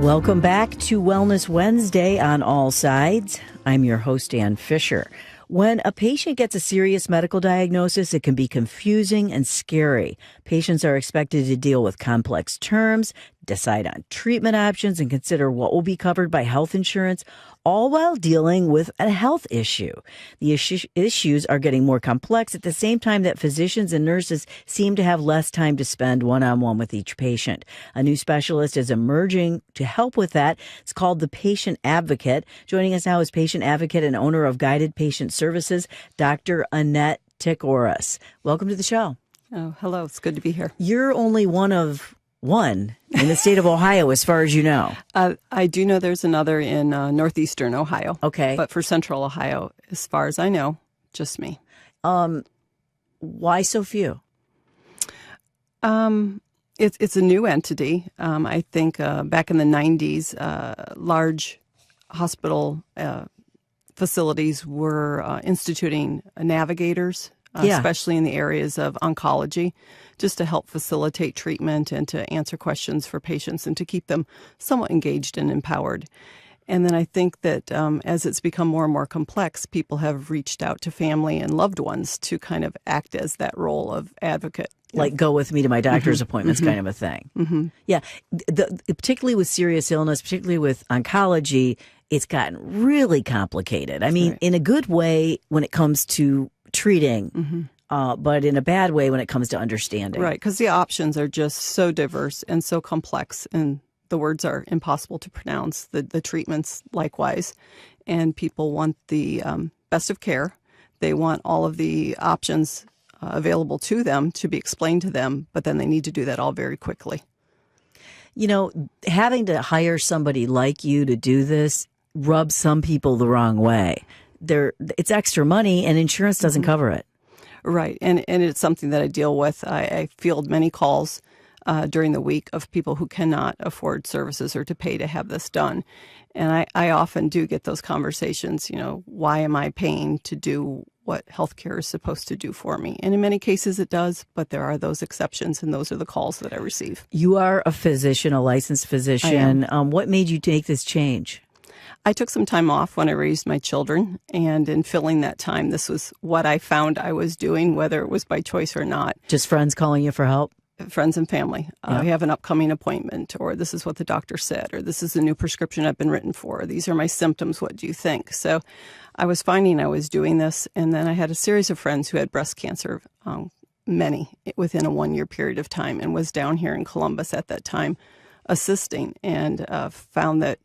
Welcome back to Wellness Wednesday on All Sides. I'm your host, Ann Fisher. When a patient gets a serious medical diagnosis, it can be confusing and scary. Patients are expected to deal with complex terms, decide on treatment options, and consider what will be covered by health insurance, all while dealing with a health issue. The issues are getting more complex at the same time that physicians and nurses seem to have less time to spend one-on-one with each patient. A new specialist is emerging to help with that. It's called the Patient Advocate. Joining us now is patient advocate and owner of Guided Patient Services, Dr. Annette Ticoras. Welcome to the show. Oh, hello. It's good to be here. You're only one of one in the state of Ohio, as far as you know. I do know there's another in northeastern Ohio. Okay. But for central Ohio, as far as I know, just me. Why so few? It's a new entity. I think back in the 90s, large hospital facilities were instituting navigators, especially in the areas of oncology, just to help facilitate treatment and to answer questions for patients and to keep them somewhat engaged and empowered. And then I think that as it's become more and more complex, people have reached out to family and loved ones to kind of act as that role of advocate. Like go with me to my doctor's appointments kind of a thing. Mm-hmm. Yeah. Particularly with serious illness, particularly with oncology, it's gotten really complicated. I mean, in a good way when it comes to treating, but in a bad way when it comes to understanding. Right, because the options are just so diverse and so complex, and the words are impossible to pronounce, the treatments likewise, and people want the best of care. They want all of the options available to them to be explained to them, but then they need to do that all very quickly. You know, having to hire somebody like you to do this rubs some people the wrong way. It's extra money and insurance doesn't cover it. Right, and it's something that I deal with. I field many calls during the week of people who cannot afford services or to pay to have this done. And I often do get those conversations, you know, why am I paying to do what healthcare is supposed to do for me? And in many cases it does, but there are those exceptions, and those are the calls that I receive. You are a physician, a licensed physician. What made you take this change? I took some time off when I raised my children, and in filling that time, this was what I found I was doing, whether it was by choice or not. Just friends calling you for help? Friends and family. We have an upcoming appointment, or this is what the doctor said, or this is the new prescription I've been written for. These are my symptoms. What do you think? So I was finding I was doing this, and then I had a series of friends who had breast cancer, many within a 1-year period of time, and was down here in Columbus at that time assisting, and found that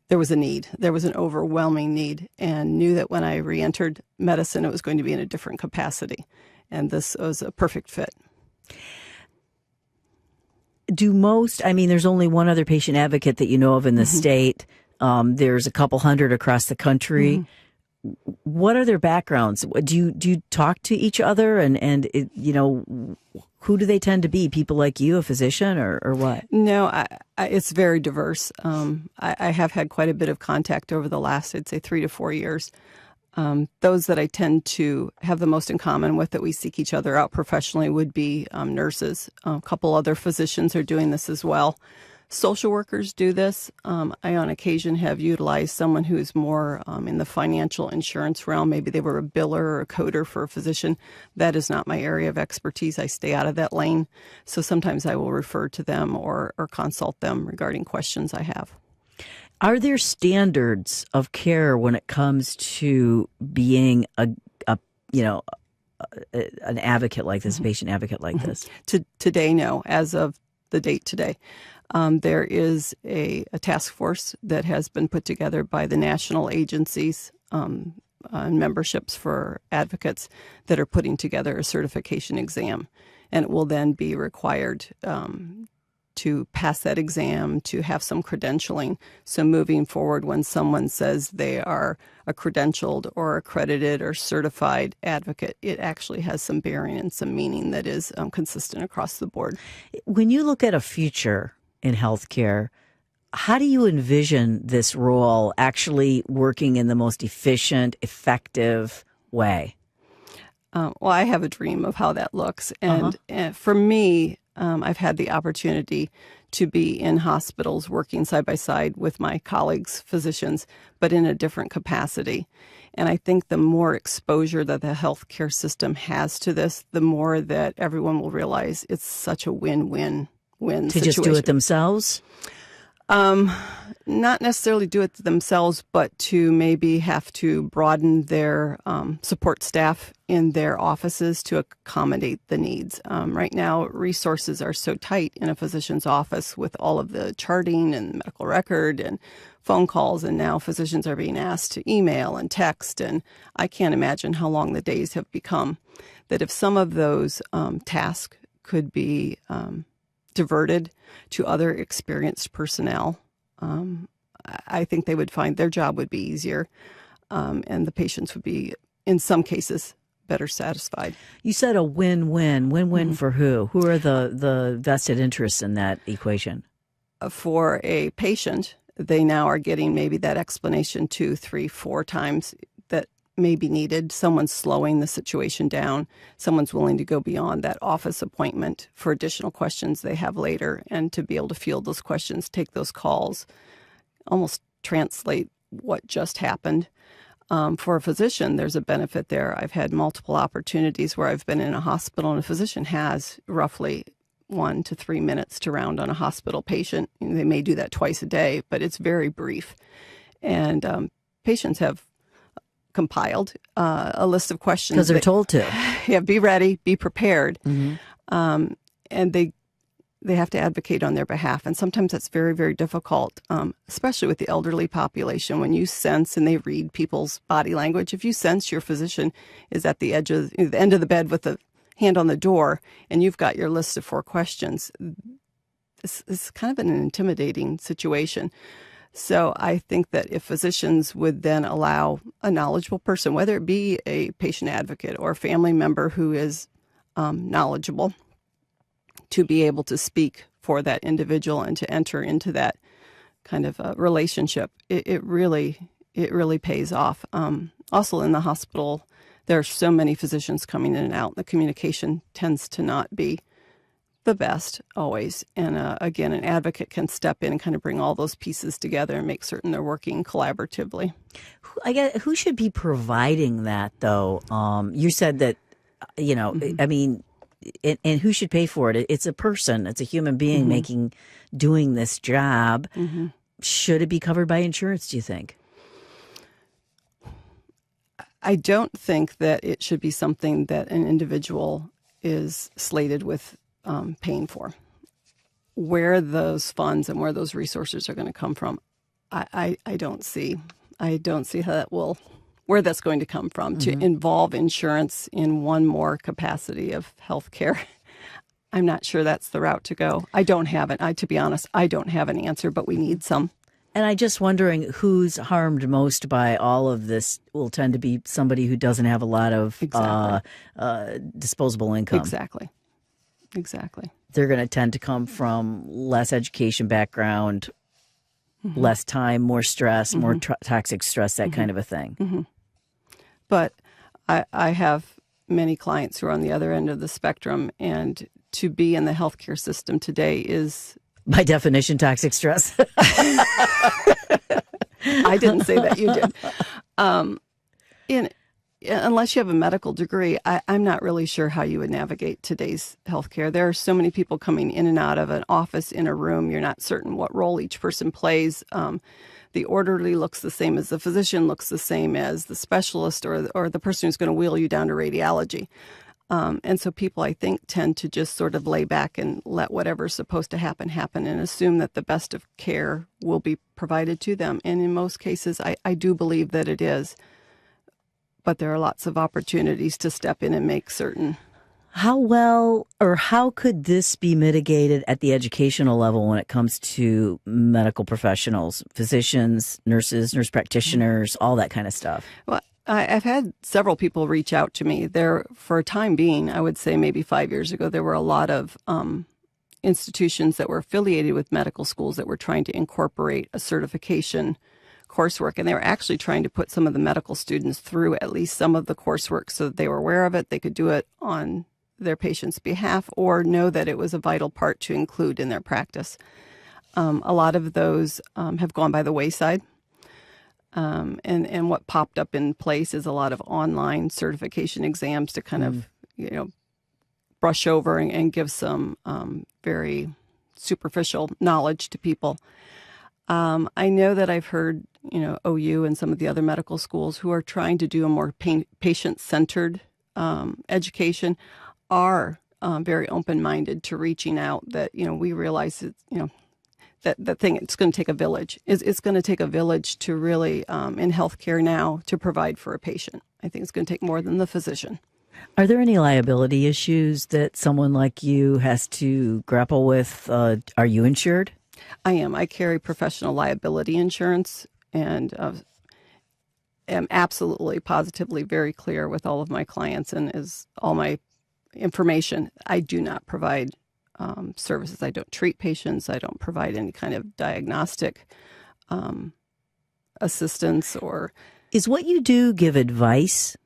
there was a need. There was an overwhelming need, and knew that when I re-entered medicine, it was going to be in a different capacity. And this was a perfect fit. There's only one other patient advocate that you know of in the state. There's a couple hundred across the country. What are their backgrounds? Do you talk to each other and who do they tend to be? People like you, a physician, or what? No, it's very diverse. I have had quite a bit of contact over the last, I'd say, 3 to 4 years. Those that I tend to have the most in common with, that we seek each other out professionally, would be nurses. A couple other physicians are doing this as well. Social workers do this. I, on occasion, have utilized someone who's more in the financial insurance realm. Maybe they were a biller or a coder for a physician. That is not my area of expertise. I stay out of that lane. So sometimes I will refer to them or consult them regarding questions I have. Are there standards of care when it comes to being an advocate like this, a patient advocate like this? Today, no. As of the date today, there is a task force that has been put together by the national agencies and memberships for advocates that are putting together a certification exam, and it will then be required to pass that exam, to have some credentialing. So moving forward, when someone says they are a credentialed or accredited or certified advocate, it actually has some bearing and some meaning that is consistent across the board. When you look at a future in healthcare, how do you envision this role actually working in the most efficient, effective way? Well, I have a dream of how that looks. And for me, I've had the opportunity to be in hospitals working side by side with my colleagues, physicians, but in a different capacity. And I think the more exposure that the healthcare system has to this, the more that everyone will realize it's such a win-win-win To situation. just do it themselves? Not necessarily do it themselves, but to maybe have to broaden their support staff in their offices to accommodate the needs. Right now, resources are so tight in a physician's office with all of the charting and medical record and phone calls, and now physicians are being asked to email and text, and I can't imagine how long the days have become. That if some of those tasks could be diverted to other experienced personnel, I think they would find their job would be easier, and the patients would be, in some cases, better satisfied. You said a win-win. Win-win for who? Who are the vested interests in that equation? For a patient, they now are getting maybe that explanation 2, 3, 4 times that may be needed. Someone's slowing the situation down. Someone's willing to go beyond that office appointment for additional questions they have later, and to be able to field those questions, take those calls, almost translate what just happened. For a physician, there's a benefit there. I've had multiple opportunities where I've been in a hospital and a physician has roughly 1 to 3 minutes to round on a hospital patient. They may do that twice a day, but it's very brief. And patients have compiled a list of questions. Because they're told to. Yeah, be ready, be prepared. Mm-hmm. And they have to advocate on their behalf. And sometimes that's very, very difficult, especially with the elderly population. When you sense, and they read people's body language, if you sense your physician is at the end of the bed with the hand on the door, and you've got your list of 4 questions, it's kind of an intimidating situation. So I think that if physicians would then allow a knowledgeable person, whether it be a patient advocate or a family member who is knowledgeable, to be able to speak for that individual and to enter into that kind of a relationship, it really pays off. Also in the hospital, there are so many physicians coming in and out. The communication tends to not be the best always. And again, an advocate can step in and kind of bring all those pieces together and make certain they're working collaboratively. Who should be providing that, though? You said that, Mm-hmm. I mean, and who should pay for it? It's a person. It's a human being Mm-hmm. doing this job. Mm-hmm. Should it be covered by insurance, do you think? I don't think that it should be something that an individual is slated with paying for. Where those funds and where those resources are going to come from, I don't see. I don't see where that's going to come from to involve insurance in one more capacity of healthcare. I'm not sure that's the route to go. I don't have it. To be honest, I don't have an answer, but we need some. And I'm just wondering who's harmed most by all of this will tend to be somebody who doesn't have a lot of disposable income. Exactly. They're going to tend to come from less education background, less time, more stress, more toxic stress, that kind of a thing. But I have many clients who are on the other end of the spectrum, and to be in the healthcare system today is... By definition, toxic stress. I didn't say that, you did. Unless you have a medical degree, I'm not really sure how you would navigate today's healthcare. There are so many people coming in and out of an office, in a room. You're not certain what role each person plays. The orderly looks the same as the physician, looks the same as the specialist or the person who's going to wheel you down to radiology. And so people, I think, tend to just sort of lay back and let whatever's supposed to happen, and assume that the best of care will be provided to them. And in most cases, I do believe that it is. But there are lots of opportunities to step in and make certain. How well or how could this be mitigated at the educational level when it comes to medical professionals, physicians, nurses, nurse practitioners, all that kind of stuff? Well, I've had several people reach out to me. There, for a time being, I would say maybe 5 years ago, there were a lot of institutions that were affiliated with medical schools that were trying to incorporate a certification coursework, and they were actually trying to put some of the medical students through at least some of the coursework so that they were aware of it. They could do it on their patient's behalf or know that it was a vital part to include in their practice. A lot of those have gone by the wayside. And what popped up in place is a lot of online certification exams to kind of, brush over and give some very superficial knowledge to people. I know that I've heard, OU and some of the other medical schools who are trying to do a more patient-centered education are very open-minded to reaching out. That we realize that it's going to take a village. It's going to take a village to really in healthcare now to provide for a patient. I think it's going to take more than the physician. Are there any liability issues that someone like you has to grapple with? Are you insured? I am. I carry professional liability insurance and am absolutely, positively very clear with all of my clients and is all my information. I do not provide services. I don't treat patients. I don't provide any kind of diagnostic assistance or... Is what you do give advice?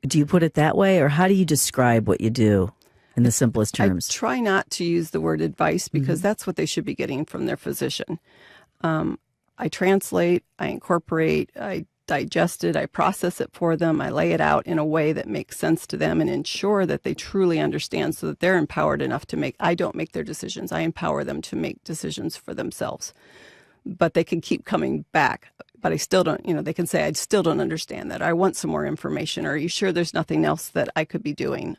Do you put it that way, or how do you describe what you do in the simplest terms? I try not to use the word advice because that's what they should be getting from their physician. I translate, I incorporate, I digest it, I process it for them, I lay it out in a way that makes sense to them and ensure that they truly understand so that they're empowered enough to I don't make their decisions, I empower them to make decisions for themselves. But they can keep coming back. But I still don't, they can say, I still don't understand that. I want some more information. Or are you sure there's nothing else that I could be doing?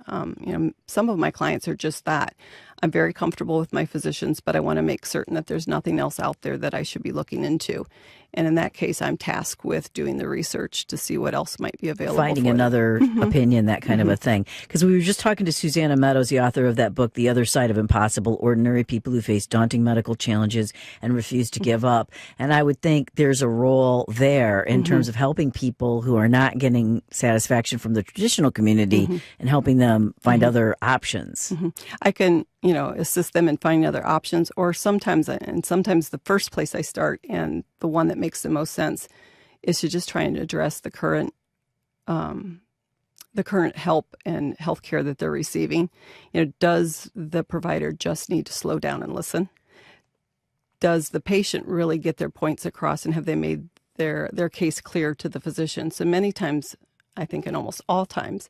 Some of my clients are just that. I'm very comfortable with my physicians, but I want to make certain that there's nothing else out there that I should be looking into. And in that case, I'm tasked with doing the research to see what else might be available. Finding another opinion, that kind of a thing. Because we were just talking to Susanna Meadows, the author of that book, The Other Side of Impossible, Ordinary People Who Face Daunting Medical Challenges and Refuse to Give Up. And I would think there's a role there in terms of helping people who are not getting satisfaction from the traditional community and helping them find other options. I can, assist them in finding other options, or sometimes the first place I start and the one that makes the most sense is to just try and address the current help and healthcare that they're receiving. Does the provider just need to slow down and listen? Does the patient really get their points across, and have they made their case clear to the physician? So many times, I think in almost all times,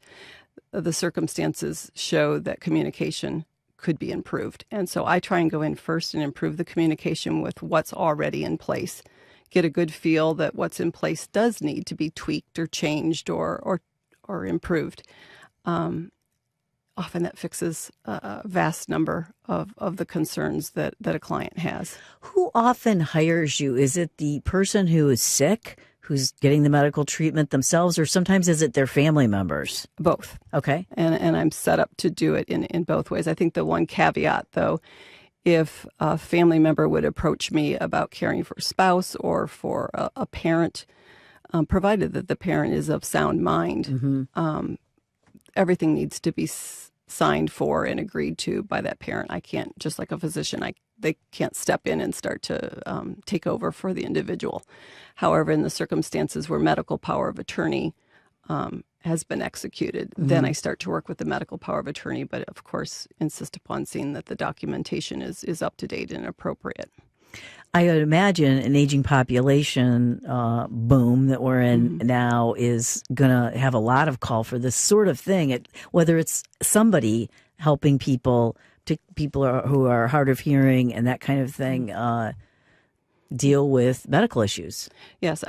the circumstances show that communication could be improved. And so I try and go in first and improve the communication with what's already in place. Get a good feel that what's in place does need to be tweaked or changed or improved. Often that fixes a vast number of the concerns that a client has. Who often hires you? Is it the person who is sick, who's getting the medical treatment themselves, or sometimes is it their family members? Both. Okay. And I'm set up to do it in both ways. I think the one caveat, though, if a family member would approach me about caring for a spouse or for a parent, provided that the parent is of sound mind, everything needs to be signed for and agreed to by that parent. I can't, just like a physician, they can't step in and start to take over for the individual. However, in the circumstances where medical power of attorney has been executed, then I start to work with the medical power of attorney, but of course insist upon seeing that the documentation is up to date and appropriate. I would imagine an aging population boom that we're in now is going to have a lot of call for this sort of thing, whether it's somebody helping people who are hard of hearing and that kind of thing deal with medical issues. Yes,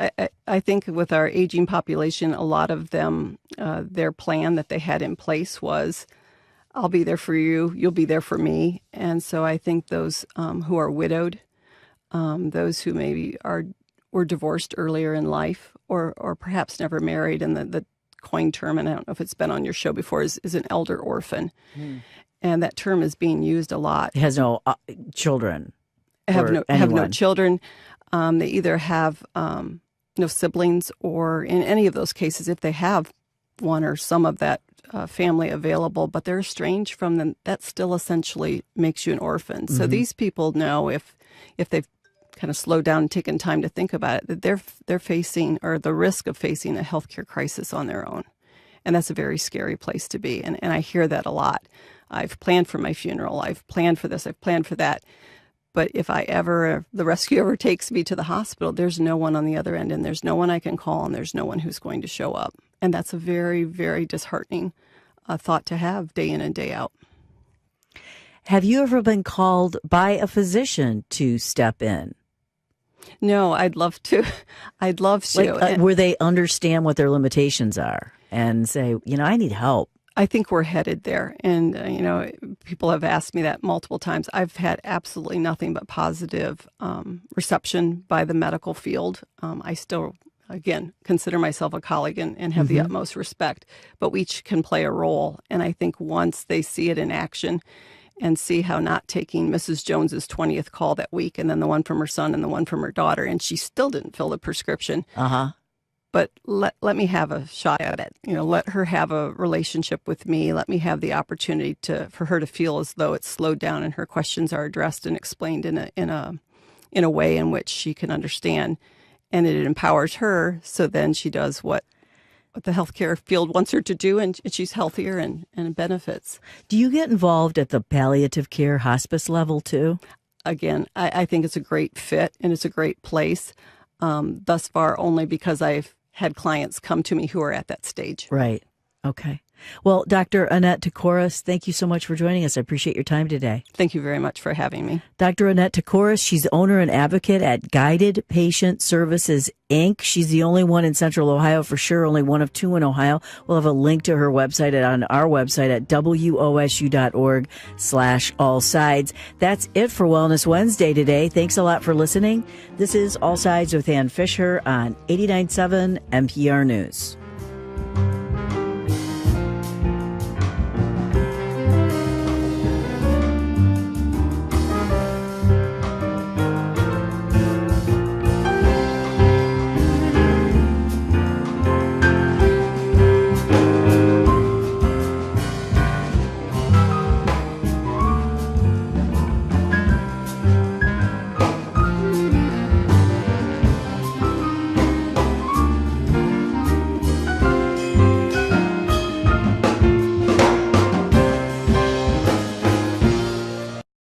I think with our aging population, a lot of them, their plan that they had in place was, I'll be there for you, you'll be there for me. And so I think those who are widowed, those who maybe were divorced earlier in life or perhaps never married, and the coined term, and I don't know if it's been on your show before, is an elder orphan. And that term is being used a lot. It has no children. Have no children. They either have no siblings, or in any of those cases, if they have one or some of that family available, but they're estranged from them, that still essentially makes you an orphan. So these people know if they've kind of slowed down and taken time to think about it, that they're facing, or the risk of facing, a healthcare crisis on their own. And that's a very scary place to be. And I hear that a lot. I've planned for my funeral. I've planned for this. I've planned for that. But if the rescue ever takes me to the hospital, there's no one on the other end, and there's no one I can call, and there's no one who's going to show up. And that's a very, very disheartening thought to have day in and day out. Have you ever been called by a physician to step in? No, I'd love to. I'd love to. Where they understand what their limitations are and say, I need help. I think we're headed there. And, people have asked me that multiple times. I've had absolutely nothing but positive reception by the medical field. I still, again, consider myself a colleague and have the utmost respect, but we each can play a role. And I think once they see it in action and see how not taking Mrs. Jones's 20th call that week, and then the one from her son and the one from her daughter, and she still didn't fill the prescription. But let me have a shot at it. Let her have a relationship with me. Let me have the opportunity for her to feel as though it's slowed down and her questions are addressed and explained in a way in which she can understand, and it empowers her. So then she does what the healthcare field wants her to do, and she's healthier and benefits. Do you get involved at the palliative care hospice level too? Again, I think it's a great fit and it's a great place. Thus far, only because I've had clients come to me who are at that stage. Right. Okay. Well, Dr. Annette Ticoras, thank you so much for joining us. I appreciate your time today. Thank you very much for having me. Dr. Annette Ticoras, she's owner and advocate at Guided Patient Services, Inc. She's the only one in Central Ohio for sure, only one of two in Ohio. We'll have a link to her website on our website at wosu.org/allsides. That's it for Wellness Wednesday today. Thanks a lot for listening. This is All Sides with Ann Fisher on 89.7 NPR News.